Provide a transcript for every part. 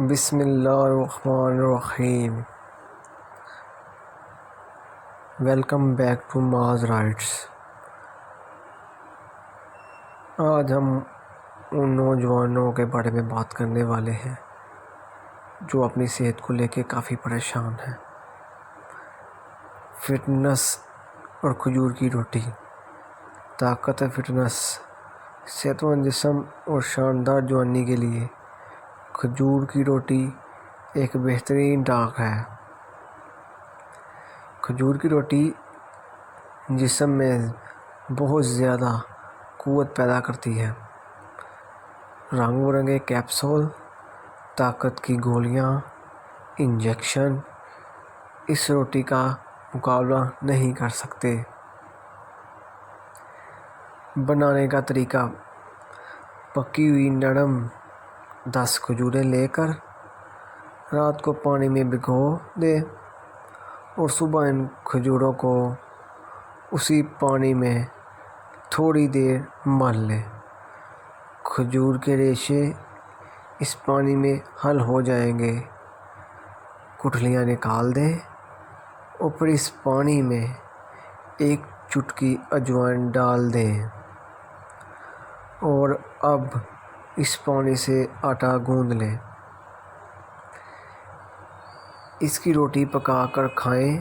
بسم اللہ الرحمن الرحیم۔ ویلکم بیک ٹو ماز رائٹس۔ آج ہم ان نوجوانوں کے بارے میں بات کرنے والے ہیں جو اپنی صحت کو لے کے کافی پریشان ہیں۔ فٹنس اور کھجور کی روٹی، طاقت فٹنس، صحت مند جسم اور شاندار جوانی کے لیے کھجور کی روٹی ایک بہترین ڈاک ہے۔ کھجور کی روٹی جسم میں بہت زیادہ قوت پیدا کرتی ہے۔ رنگ برنگے کیپسول، طاقت کی گولیاں، انجیکشن اس روٹی کا مقابلہ نہیں کر سکتے۔ بنانے کا طریقہ: پکی ہوئی نرم 10 کھجوریں لے کر رات کو پانی میں بھگو دیں اور صبح ان کھجوروں کو اسی پانی میں تھوڑی دیر مل لیں۔ کھجور کے ریشے اس پانی میں حل ہو جائیں گے۔ گٹھلیاں نکال دیں اور پھر اس پانی میں 1 چٹکی اجوائن ڈال دیں اور اب اس پانی سے آٹا گوندھ لیں۔ اس کی روٹی پکا کر کھائیں۔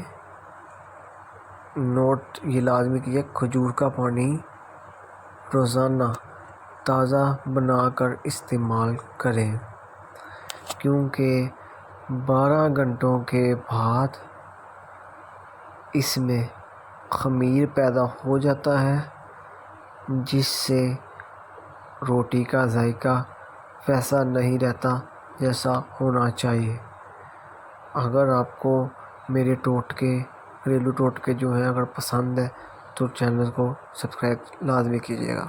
نوٹ یہ لازمی کہ کھجور کا پانی روزانہ تازہ بنا کر استعمال کریں، کیونکہ 12 گھنٹوں کے بعد اس میں خمیر پیدا ہو جاتا ہے، جس سے روٹی کا ذائقہ ویسا نہیں رہتا جیسا ہونا چاہیے۔ اگر آپ کو میرے گھریلو ٹوٹکے جو ہیں اگر پسند ہے تو چینل کو سبسکرائب لازمی کیجیے گا۔